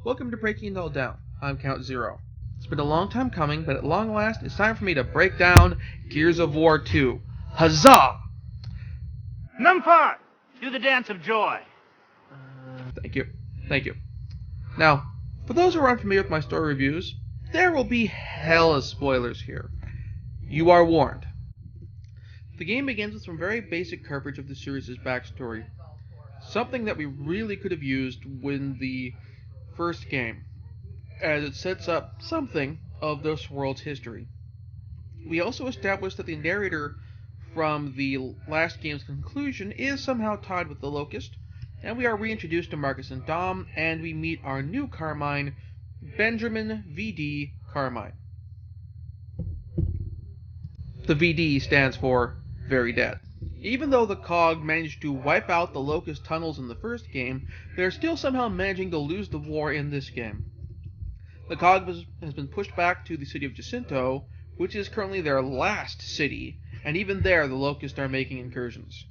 Welcome to Breaking It All Down. I'm Count Zero. It's been a long time coming, but at long last, it's time for me to break down Gears of War 2. Huzzah! Numfar, do the dance of joy. Thank you. Now, for those who are unfamiliar with my story reviews, there will be hella spoilers here. You are warned. The game begins with some very basic coverage of the series' backstory. Something that we really could have used in the first game, as it sets up something of this world's history. We also established that the narrator from the last game's conclusion is somehow tied with the Locust, and we are reintroduced to Marcus and Dom, and we meet our new Carmine, Benjamin V.D. Carmine. The VD stands for Very Dead. Even though the COG managed to wipe out the Locust tunnels in the first game, they're still somehow managing to lose the war in this game. The COG has been pushed back to the city of Jacinto, which is currently their last city, and even there the Locusts are making incursions.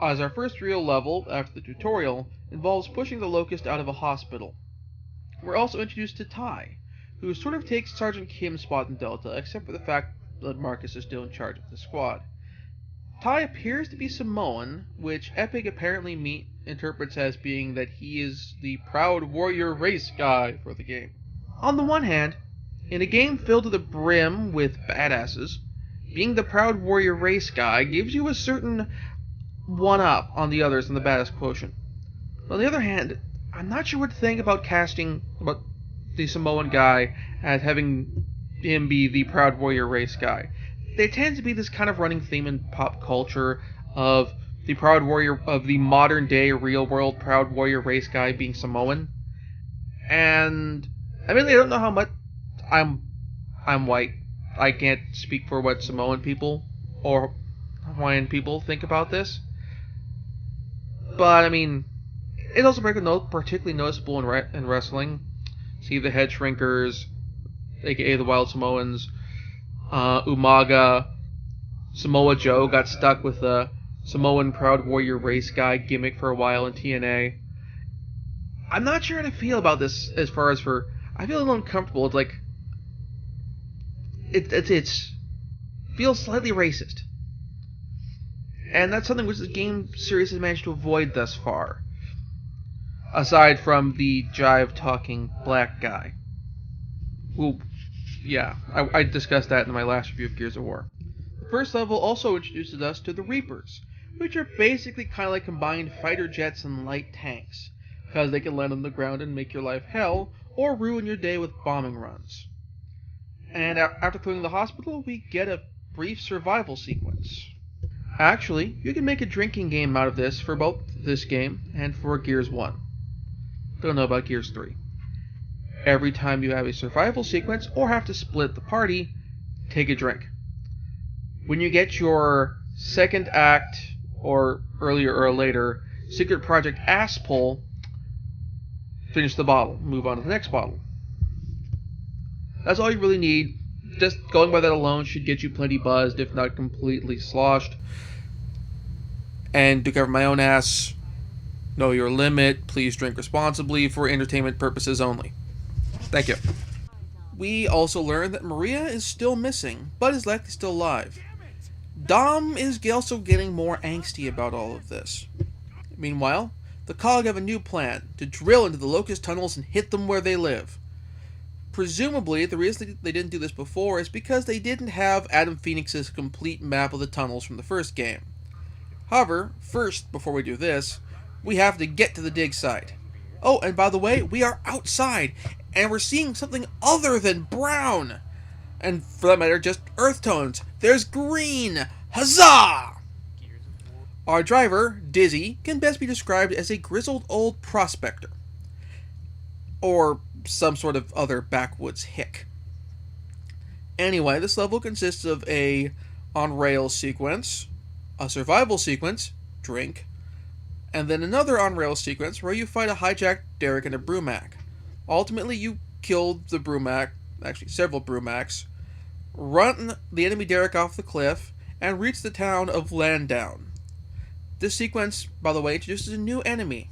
As our first real level, after the tutorial, involves pushing the Locust out of a hospital. We're also introduced to Ty, who sort of takes Sergeant Kim's spot in Delta, except for the fact that Marcus is still in charge of the squad. Ty appears to be Samoan, which Epic apparently interprets as being that he is the proud warrior race guy for the game. On the one hand, in a game filled to the brim with badasses, being the proud warrior race guy gives you a certain one-up on the others in the badass quotient. But on the other hand, I'm not sure what to think about casting the Samoan guy as having him be the proud warrior race guy. There tends to be this kind of running theme in pop culture of the proud warrior, of the modern day real world proud warrior race guy being Samoan. And I really don't know how much I'm white. I can't speak for what Samoan people or Hawaiian people think about this. But I mean, it's also particularly noticeable in wrestling. See the head shrinkers, aka the Wild Samoans. Umaga, Samoa Joe got stuck with the Samoan Proud Warrior race guy gimmick for a while in TNA. I'm not sure how to feel about this as far as I feel a little uncomfortable. It's like it's feels slightly racist, and that's something which the game series has managed to avoid thus far. Aside from the jive talking black guy, who. Yeah, I discussed that in my last review of Gears of War. The first level also introduces us to the Reapers, which are basically kind of like combined fighter jets and light tanks, because they can land on the ground and make your life hell, or ruin your day with bombing runs. And after clearing the hospital, we get a brief survival sequence. Actually, you can make a drinking game out of this for both this game and for Gears 1. Don't know about Gears 3. Every time you have a survival sequence or have to split the party, take a drink. When you get your second act, or earlier or later, secret project ass pull, finish the bottle. Move on to the next bottle. That's all you really need. Just going by that alone should get you plenty buzzed, if not completely sloshed. And to cover my own ass, know your limit. Please drink responsibly for entertainment purposes only. Thank you. We also learn that Maria is still missing, but is likely still alive. Dom is also getting more angsty about all of this. Meanwhile, the COG have a new plan, to drill into the Locust tunnels and hit them where they live. Presumably, the reason they didn't do this before is because they didn't have Adam Phoenix's complete map of the tunnels from the first game. However, first, before we do this, we have to get to the dig site. Oh, and by the way, we are outside, and we're seeing something other than brown. And for that matter, just earth tones. There's green! Huzzah! Our driver, Dizzy, can best be described as a grizzled old prospector. Or some sort of other backwoods hick. Anyway, this level consists of a on-rails sequence, a survival sequence, drink, and then another on-rails sequence where you fight a hijacked Derek and a Brumac. Ultimately, you kill the Brumac, actually several Brumacs, run the enemy Derek off the cliff, and reach the town of Landdown. This sequence, by the way, introduces a new enemy,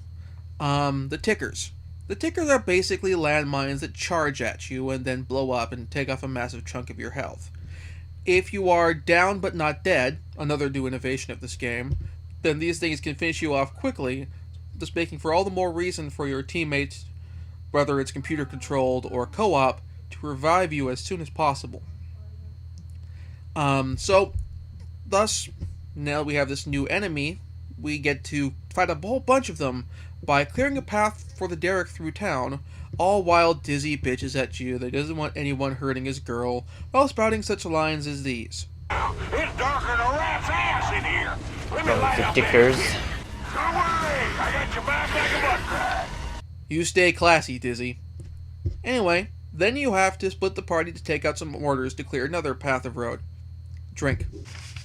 the Tickers. The tickers are basically landmines that charge at you and then blow up and take off a massive chunk of your health. If you are down but not dead, another new innovation of this game, then these things can finish you off quickly, thus making for all the more reason for your teammates, whether it's computer controlled or co-op, to revive you as soon as possible. Thus, now we have this new enemy, we get to fight a whole bunch of them by clearing a path for the Derek through town, all while Dizzy bitches at you that he doesn't want anyone hurting his girl, while spouting such lines as these. It's darker than a rat's ass in here. Let me light up stickers. Don't worry, I got your back like a butt crack. You stay classy, Dizzy. Anyway, then you have to split the party to take out some mortars to clear another path of road. Drink.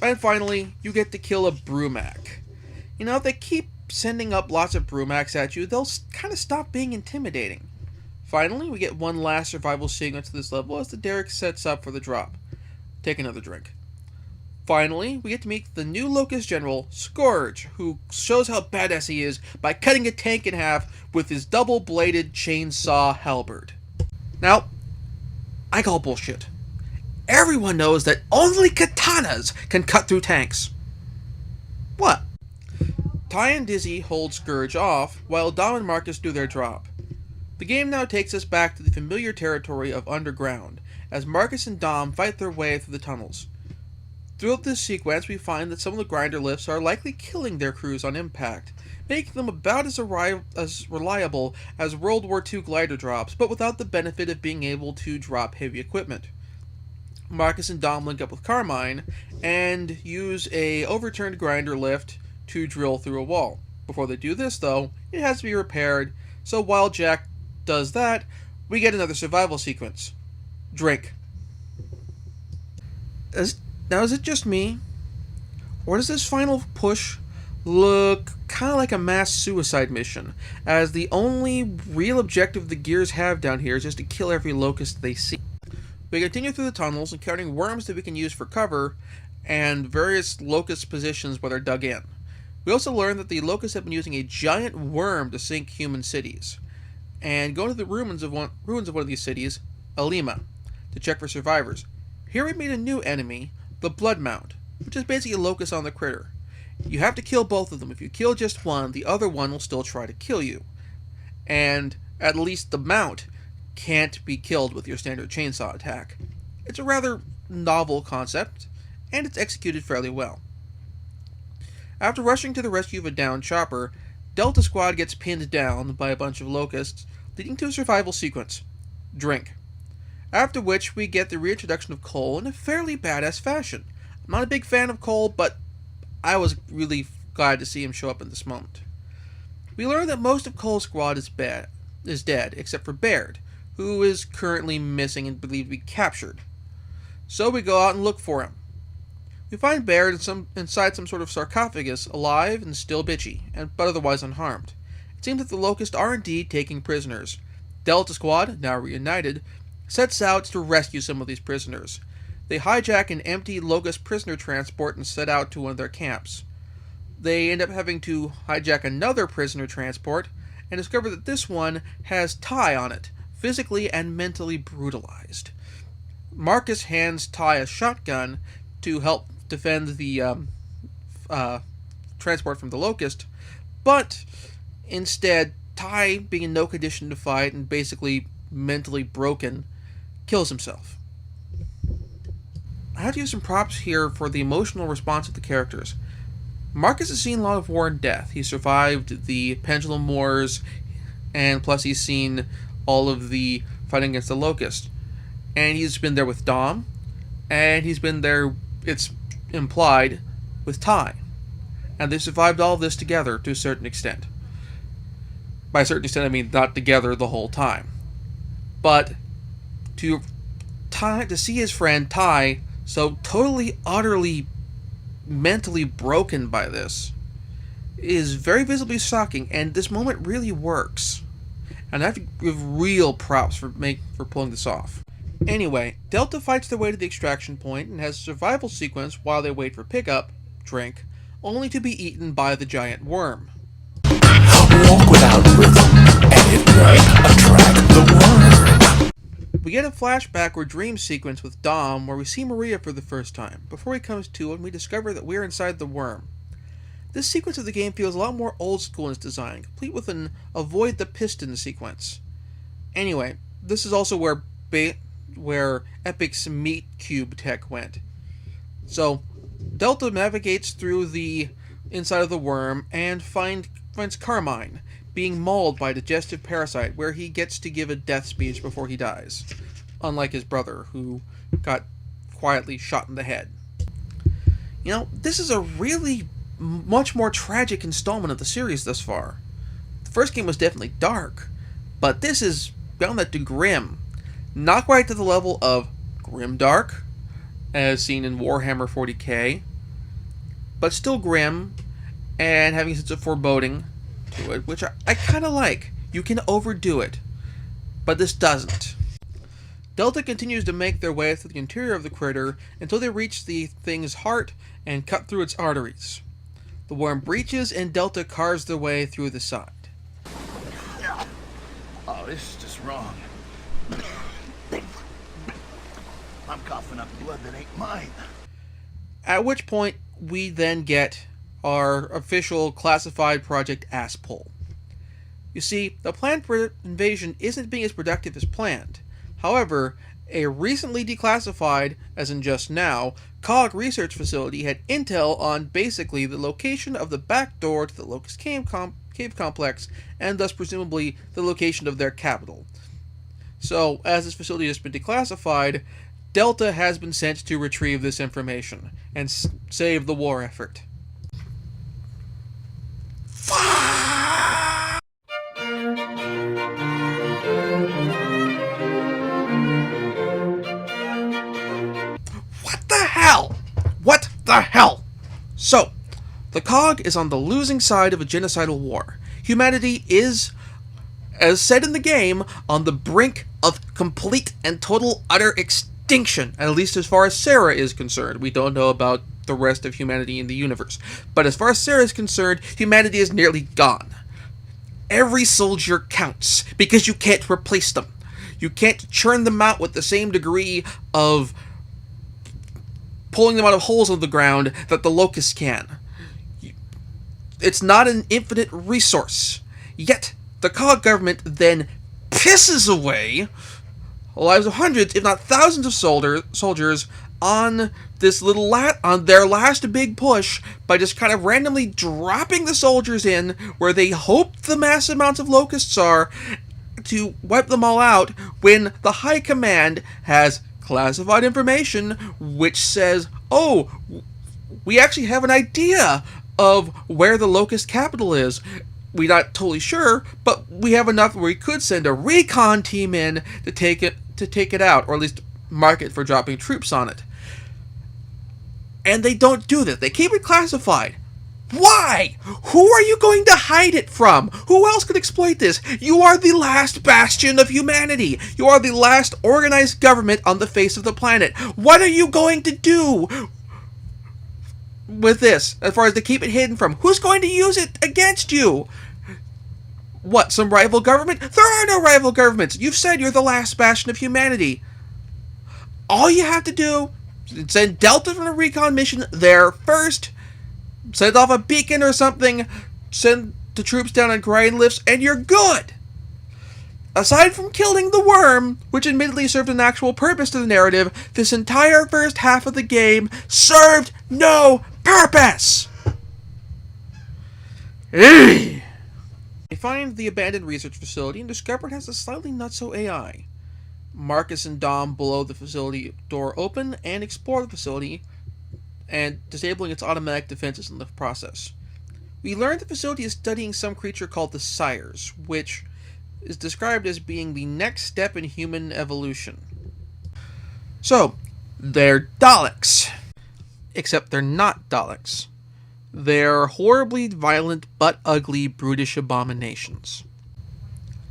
And finally, you get to kill a Brumac. You know, if they keep sending up lots of Brumacs at you, they'll kind of stop being intimidating. Finally, we get one last survival sequence to this level as the Derek sets up for the drop. Take another drink. Finally, we get to meet the new Locust General, Scourge, who shows how badass he is by cutting a tank in half with his double-bladed chainsaw halberd. Now, I call bullshit. Everyone knows that only katanas can cut through tanks. What? Ty and Dizzy hold Scourge off, while Dom and Marcus do their drop. The game now takes us back to the familiar territory of underground, as Marcus and Dom fight their way through the tunnels. Throughout this sequence, we find that some of the grinder lifts are likely killing their crews on impact, making them about as reliable as World War II glider drops, but without the benefit of being able to drop heavy equipment. Marcus and Dom link up with Carmine and use a overturned grinder lift to drill through a wall. Before they do this, though, it has to be repaired, so while Jack does that, we get another survival sequence. Drink. Now, is it just me? Or does this final push look kind of like a mass suicide mission, as the only real objective the Gears have down here is just to kill every locust they see? We continue through the tunnels, encountering worms that we can use for cover, and various locust positions where they're dug in. We also learn that the locusts have been using a giant worm to sink human cities, and go to the ruins of one of these cities, Alima, to check for survivors. Here we meet a new enemy, the Blood Mound, which is basically a locust on the critter. You have to kill both of them. If you kill just one, the other one will still try to kill you. And at least the mount can't be killed with your standard chainsaw attack. It's a rather novel concept, and it's executed fairly well. After rushing to the rescue of a downed chopper, Delta Squad gets pinned down by a bunch of locusts, leading to a survival sequence. Drink. After which, we get the reintroduction of Cole in a fairly badass fashion. I'm not a big fan of Cole, but I was really glad to see him show up in this moment. We learn that most of Cole's squad is dead, except for Baird, who is currently missing and believed to be captured. So we go out and look for him. We find Baird inside some sort of sarcophagus, alive and still bitchy, but otherwise unharmed. It seems that the Locusts are indeed taking prisoners. Delta Squad, now reunited, sets out to rescue some of these prisoners. They hijack an empty Locust prisoner transport and set out to one of their camps. They end up having to hijack another prisoner transport and discover that this one has Ty on it, physically and mentally brutalized. Marcus hands Ty a shotgun to help defend the transport from the Locust, but instead, Ty, being in no condition to fight and basically mentally broken, kills himself. I have to use some props here for the emotional response of the characters. Marcus has seen a lot of war and death. He survived the Pendulum Wars, and plus he's seen all of the fighting against the Locust. And he's been there with Dom, and he's been there, it's implied, with Ty. And they survived all of this together to a certain extent. By a certain extent, I mean not together the whole time. But to see his friend Ty so totally, utterly, mentally broken by this is very visibly shocking, and this moment really works. And I have to give real props for pulling this off. Anyway, Delta fights their way to the extraction point and has a survival sequence while they wait for pickup, drink, only to be eaten by the giant worm. Walk without rhythm, and it We get a flashback or dream sequence with Dom where we see Maria for the first time, before he comes to and we discover that we're inside the worm. This sequence of the game feels a lot more old school in its design, complete with an avoid the piston sequence. Anyway, this is also where Epic's meat cube tech went. So, Delta navigates through the inside of the worm and finds Carmine being mauled by a digestive parasite, where he gets to give a death speech before he dies, unlike his brother, who got quietly shot in the head. You know, this is a really much more tragic installment of the series thus far. The first game was definitely dark, but this is beyond that to grim. Not quite to the level of grimdark, as seen in Warhammer 40k, but still grim, and having a sense of foreboding to it, which I kind of like. You can overdo it, but this doesn't. Delta continues to make their way through the interior of the critter until they reach the thing's heart and cut through its arteries. The worm breaches and Delta carves their way through the side. Oh, this is just wrong. I'm coughing up blood that ain't mine. At which point, we then get our official classified Project Asspole. You see, the planned invasion isn't being as productive as planned. However, a recently declassified, as in just now, COG research facility had intel on basically the location of the back door to the Locust Cave complex, and thus presumably the location of their capital. So, as this facility has been declassified, Delta has been sent to retrieve this information and save the war effort. What the hell? What the hell? So, the COG is on the losing side of a genocidal war. Humanity is, as said in the game, on the brink of complete and total utter extinction, at least as far as Sarah is concerned. We don't know about the rest of humanity in the universe. But as far as Sarah is concerned, humanity is nearly gone. Every soldier counts, because you can't replace them. You can't churn them out with the same degree of pulling them out of holes in the ground that the locusts can. It's not an infinite resource. Yet, the COG government then pisses away the lives of hundreds, if not thousands of soldiers on this on their last big push by just kind of randomly dropping the soldiers in where they hope the mass amounts of locusts are to wipe them all out, when the high command has classified information which says, oh, we actually have an idea of where the locust capital is. We're not totally sure, but we have enough where we could send a recon team in to take it out, or at least mark it for dropping troops on it. And they don't do that. They keep it classified. Why? Who are you going to hide it from? Who else could exploit this? You are the last bastion of humanity. You are the last organized government on the face of the planet. What are you going to do with this, as far as to keep it hidden from? Who's going to use it against you? What, some rival government? There are no rival governments. You've said you're the last bastion of humanity. All you have to do is send Delta from a recon mission there first, send off a beacon or something, send the troops down on grind lifts, and you're good. Aside from killing the worm, which admittedly served an actual purpose to the narrative, this entire first half of the game served no purpose. They find the abandoned research facility and discover it has a slightly not-so AI. Marcus and Dom blow the facility door open and explore the facility, and disabling its automatic defenses in the process. We learn the facility is studying some creature called the Sires, which is described as being the next step in human evolution. So, they're Daleks. Except they're not Daleks. They're horribly violent but ugly brutish abominations.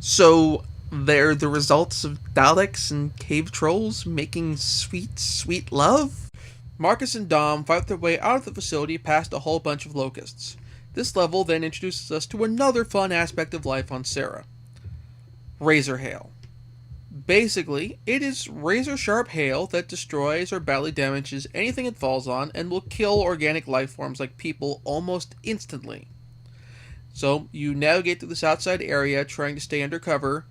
So, they're the results of Daleks and cave trolls making sweet, sweet love? Marcus and Dom fight their way out of the facility past a whole bunch of locusts. This level then introduces us to another fun aspect of life on Sarah. razor hail. Basically, it is razor-sharp hail that destroys or badly damages anything it falls on and will kill organic life forms like people almost instantly. So, you navigate through this outside area trying to stay undercover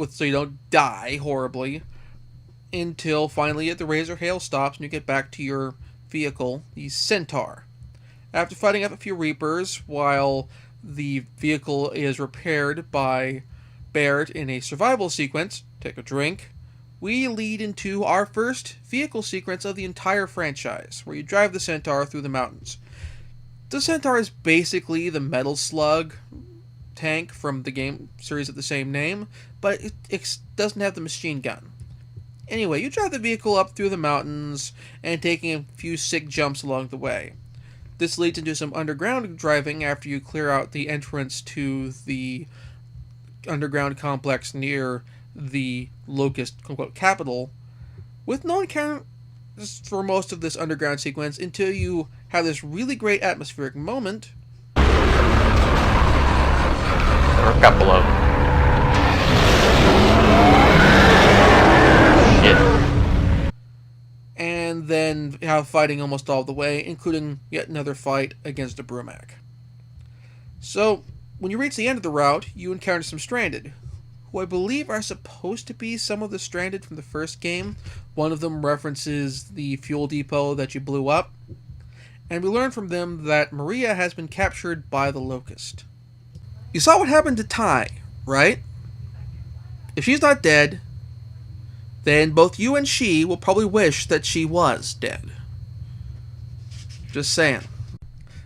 so you don't die horribly until finally the razor hail stops and you get back to your vehicle, the Centaur. After fighting off a few Reapers while the vehicle is repaired by Baird in a survival sequence, take a drink, we lead into our first vehicle sequence of the entire franchise, where you drive the Centaur through the mountains. The Centaur is basically the Metal Slug tank from the game series of the same name, but it doesn't have the machine gun. Anyway, you drive the vehicle up through the mountains and taking a few sick jumps along the way. This leads into some underground driving after you clear out the entrance to the underground complex near the Locust quote-unquote capital, with no encounters for most of this underground sequence until you have this really great atmospheric moment. There were a couple of them. Shit. And then have fighting almost all the way, including yet another fight against a Brumac. So, when you reach the end of the route, you encounter some Stranded, who I believe are supposed to be some of the Stranded from the first game. One of them references the fuel depot that you blew up. And we learn from them that Maria has been captured by the Locust. You saw what happened to Ty, right? If she's not dead, then both you and she will probably wish that she was dead. Just saying.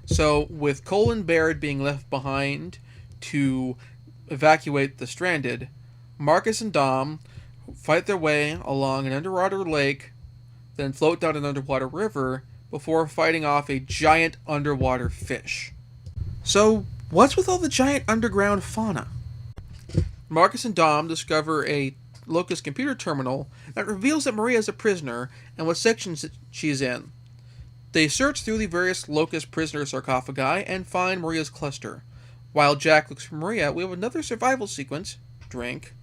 So, with Cole and Baird being left behind to evacuate the Stranded, Marcus and Dom fight their way along an underwater lake, then float down an underwater river before fighting off a giant underwater fish. So, what's with all the giant underground fauna? Marcus and Dom discover a Locust computer terminal that reveals that Maria is a prisoner and what sections she's in. They search through the various Locust prisoner sarcophagi and find Maria's cluster. While Jack looks for Maria, we have another survival sequence, drink,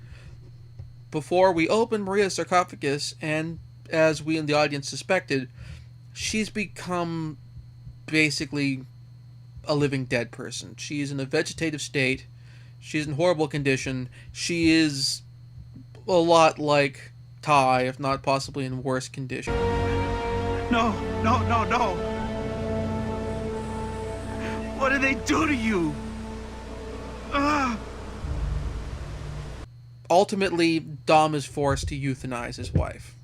before we open Maria's sarcophagus, and as we in the audience suspected, she's become basically a living dead person. She's in a vegetative state. She's in horrible condition. She is a lot like Ty, if not possibly in worse condition. No, no, no, no. What did they do to you? Ultimately, Dom is forced to euthanize his wife.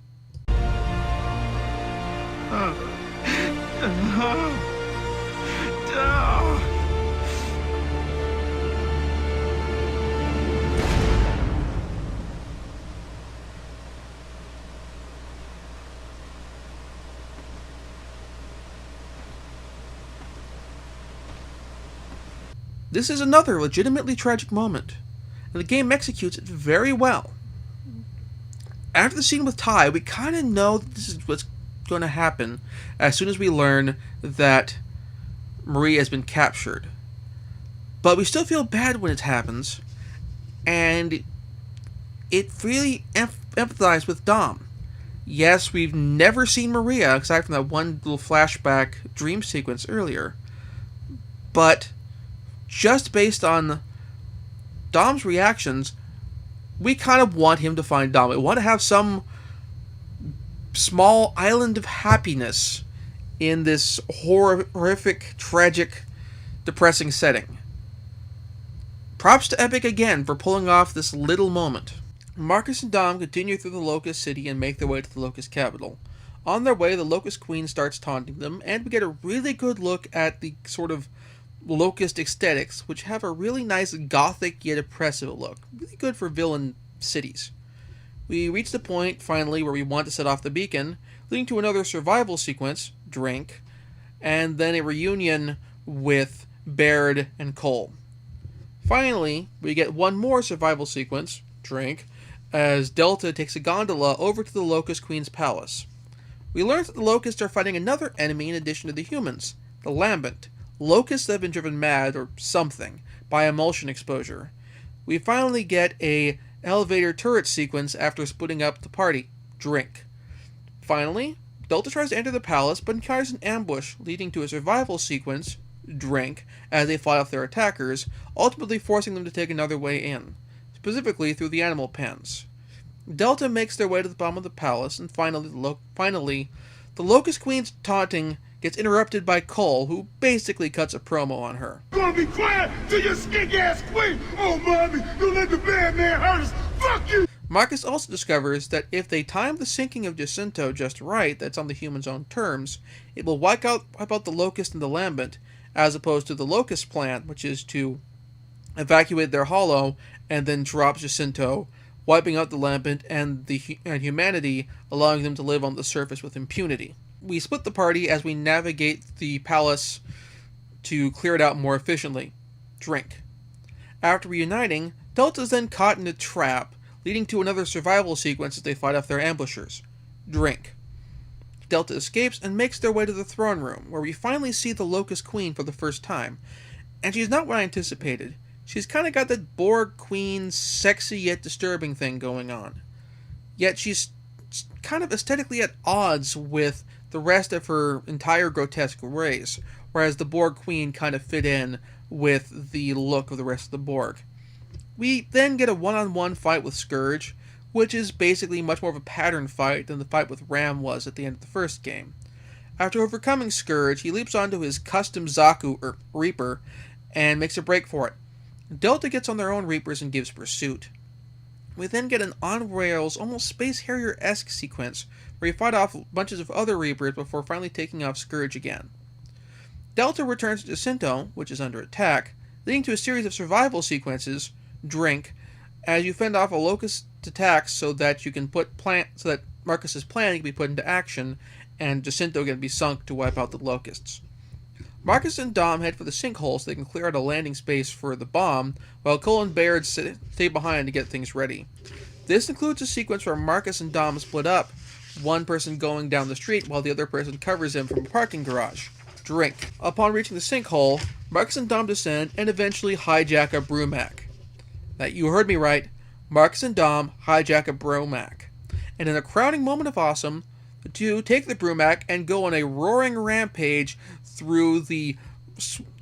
This is another legitimately tragic moment, and the game executes it very well. After the scene with Ty, we kind of know that this is what's going to happen as soon as we learn that Maria has been captured. But we still feel bad when it happens, and it really empathizes with Dom. Yes, we've never seen Maria, aside from that one little flashback dream sequence earlier, but just based on Dom's reactions, we kind of want him to find Dom. We want to have some small island of happiness in this horrific, tragic, depressing setting. Props to Epic again for pulling off this little moment. Marcus and Dom continue through the Locust City and make their way to the Locust capital. On their way, the Locust Queen starts taunting them, and we get a really good look at the sort of Locust aesthetics, which have a really nice gothic yet oppressive look. Really good for villain cities. We reach the point, finally, where we want to set off the beacon, leading to another survival sequence, drink, and then a reunion with Baird and Cole. Finally, we get one more survival sequence, drink, as Delta takes a gondola over to the Locust Queen's palace. We learn that the Locusts are fighting another enemy in addition to the humans, the Lambent, locusts that have been driven mad, or something, by emulsion exposure. We finally get a elevator turret sequence after splitting up the party. Drink. Finally, Delta tries to enter the palace but encounters an ambush, leading to a survival sequence. Drink, as they fight off their attackers, ultimately forcing them to take another way in, specifically through the animal pens. Delta makes their way to the bottom of the palace, and finally, the Locust Queen's taunting gets interrupted by Cole, who basically cuts a promo on her. Gonna be quiet till your skink ass queen. Oh, mommy, don't let the bad man hurt us. Fuck you. Marcus also discovers that if they time the sinking of Jacinto just right, that's on the humans' own terms, it will wipe out the Locust and the Lambent, as opposed to the Locust plan, which is to evacuate their hollow and then drop Jacinto, wiping out the Lambent and humanity, allowing them to live on the surface with impunity. We split the party as we navigate the palace to clear it out more efficiently. Drink. After reuniting, Delta is then caught in a trap, leading to another survival sequence as they fight off their ambushers. Drink. Delta escapes and makes their way to the throne room, where we finally see the Locust Queen for the first time. And she's not what I anticipated. She's kind of got that Borg Queen sexy yet disturbing thing going on. Yet she's kind of aesthetically at odds with the rest of her entire grotesque race, whereas the Borg Queen kind of fit in with the look of the rest of the Borg. We then get a one-on-one fight with Scourge, which is basically much more of a pattern fight than the fight with Ram was at the end of the first game. After overcoming Scourge, he leaps onto his custom Zaku, Reaper, and makes a break for it. Delta gets on their own Reapers and gives pursuit. We then get an on-rails, almost Space Harrier-esque sequence, where you fight off bunches of other Reapers before finally taking off Scourge again. Delta returns to Jacinto, which is under attack, leading to a series of survival sequences, Drink, as you fend off a Locust attack so that Marcus's plan can be put into action, and Jacinto can be sunk to wipe out the Locusts. Marcus and Dom head for the sinkhole so they can clear out a landing space for the bomb, while Cole and Baird stay behind to get things ready. This includes a sequence where Marcus and Dom split up, one person going down the street while the other person covers him from a parking garage. Drink. Upon reaching the sinkhole, Marcus and Dom descend and eventually hijack a Brumac. That you heard me right. Marcus and Dom hijack a Brumac. And in a crowning moment of awesome, the two take the Brumac and go on a roaring rampage through the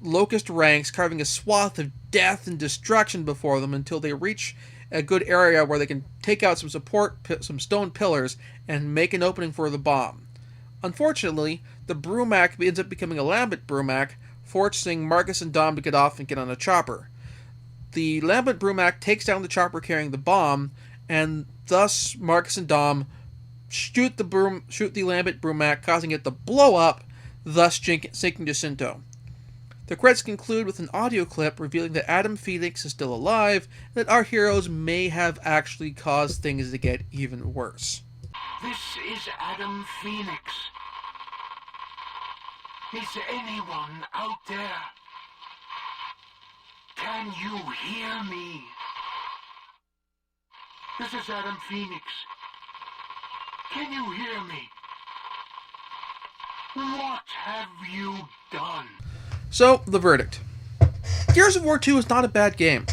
Locust ranks, carving a swath of death and destruction before them until they reach a good area where they can take out some stone pillars and make an opening for the bomb. Unfortunately, the Brumac ends up becoming a Lambent Brumac, forcing Marcus and Dom to get off and get on a chopper. The Lambent Brumac takes down the chopper carrying the bomb, and thus Marcus and Dom shoot the Lambent Brumac, causing it to blow up, thus sinking Jacinto. The credits conclude with an audio clip revealing that Adam Phoenix is still alive, and that our heroes may have actually caused things to get even worse. This is Adam Phoenix. Is anyone out there? Can you hear me? This is Adam Phoenix. Can you hear me? What have you done? So, the verdict. Gears of War 2 is not a bad game.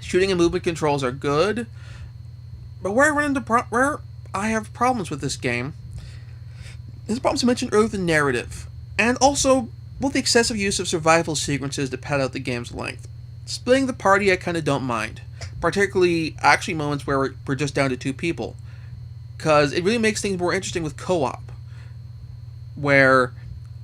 Shooting and movement controls are good, but where I have problems with this game is the problems I mentioned earlier with the narrative, and also with the excessive use of survival sequences to pad out the game's length. Splitting the party I kind of don't mind, particularly actually moments where we're just down to two people, because it really makes things more interesting with co-op, where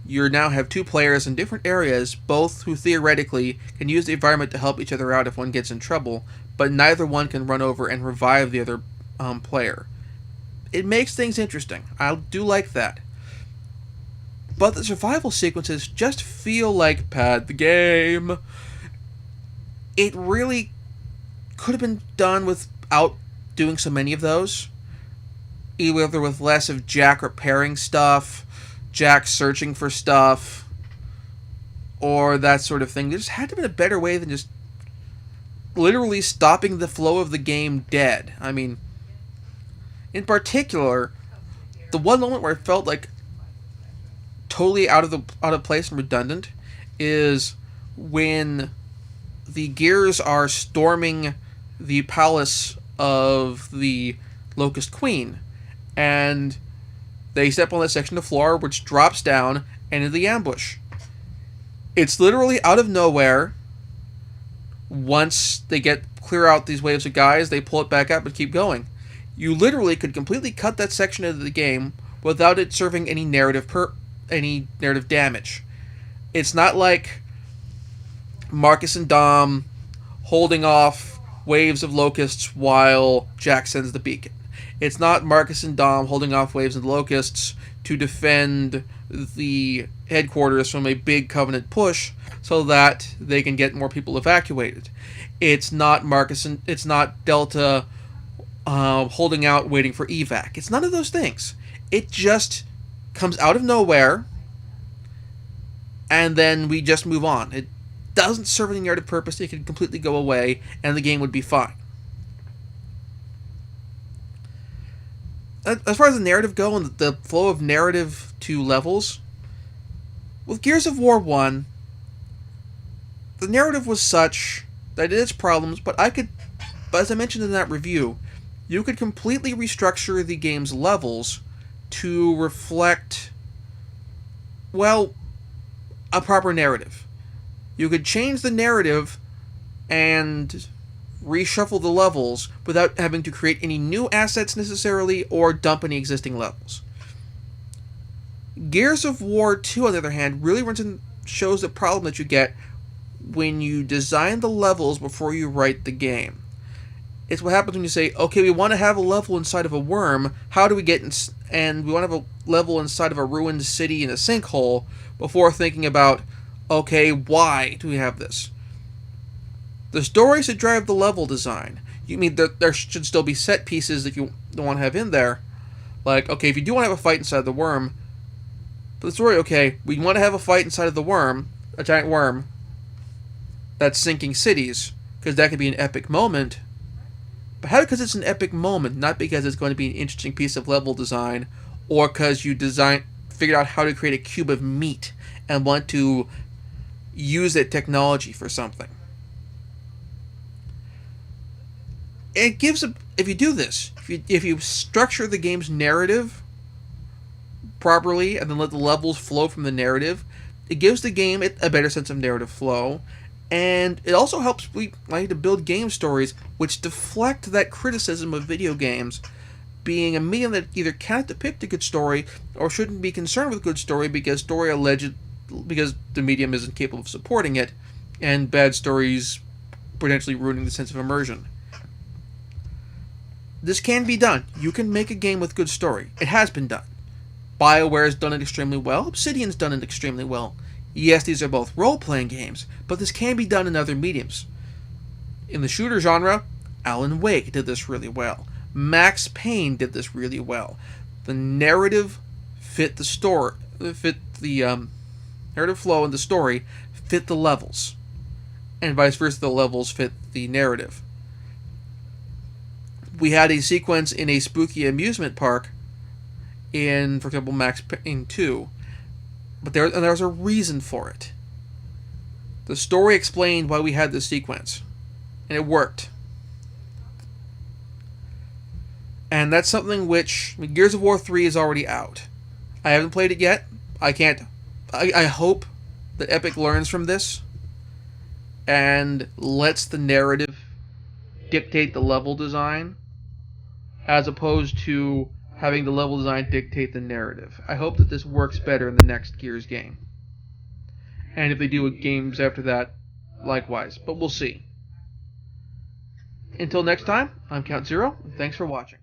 you now have two players in different areas, both who theoretically can use the environment to help each other out if one gets in trouble, but neither one can run over and revive the other player. It makes things interesting. I do like that. But the survival sequences just feel like pad the game. It really could have been done without doing so many of those. Either with less of Jack repairing stuff, Jack searching for stuff, or that sort of thing. There just had to have been a better way than just literally stopping the flow of the game dead. I mean, in particular, the one moment where it felt like totally out of place and redundant is when the Gears are storming the palace of the Locust Queen, and they step on that section of floor which drops down and into the ambush. It's literally out of nowhere. Once they clear out these waves of guys, they pull it back up and keep going. You literally could completely cut that section of the game without it serving any narrative damage. It's not like Marcus and Dom holding off waves of locusts while Jack sends the beacon. It's not Marcus and Dom holding off waves of locusts to defend the headquarters from a big Covenant push so that they can get more people evacuated. It's not Delta holding out waiting for evac. It's none of those things. It just comes out of nowhere, and then we just move on. It doesn't serve any narrative purpose. It could completely go away, and the game would be fine. As far as the narrative go and the flow of narrative to levels, with Gears of War 1, the narrative was such that it had its problems, but as I mentioned in that review, you could completely restructure the game's levels to reflect, well, a proper narrative. You could change the narrative and reshuffle the levels without having to create any new assets necessarily or dump any existing levels. Gears of War 2, on the other hand, really shows the problem that you get when you design the levels before you write the game. It's what happens when you say, okay, we want to have a level inside of a worm, how do we get and we want to have a level inside of a ruined city in a sinkhole before thinking about, okay, why do we have this? The story should drive the level design. You mean there should still be set pieces that you don't want to have in there. Like, okay, if you do want to have a fight inside the worm, but the story, okay, we want to have a fight inside of the worm, a giant worm, that's sinking cities, because that could be an epic moment. But how? Because it's an epic moment, not because it's going to be an interesting piece of level design, or because you figured out how to create a cube of meat and want to use that technology for something. It gives if you do this, if you structure the game's narrative properly and then let the levels flow from the narrative, it gives the game a better sense of narrative flow, and it also helps to build game stories which deflect that criticism of video games being a medium that either can't depict a good story or shouldn't be concerned with a good story because because the medium isn't capable of supporting it, and bad stories potentially ruining the sense of immersion. This can be done. You can make a game with good story. It has been done. BioWare has done it extremely well. Obsidian's done it extremely well. Yes, these are both role-playing games, but this can be done in other mediums. In the shooter genre, Alan Wake did this really well. Max Payne did this really well. The narrative fit the story, narrative flow and the story fit the levels, and vice versa. The levels fit the narrative. We had a sequence in a spooky amusement park in, for example, Max Payne 2, but there was a reason for it. The story explained why we had this sequence, and it worked. And that's something which Gears of War 3 is already out. I haven't played it yet. I hope that Epic learns from this and lets the narrative dictate the level design as opposed to having the level design dictate the narrative. I hope that this works better in the next Gears game. And if they do games after that, likewise. But we'll see. Until next time, I'm Count Zero, and thanks for watching.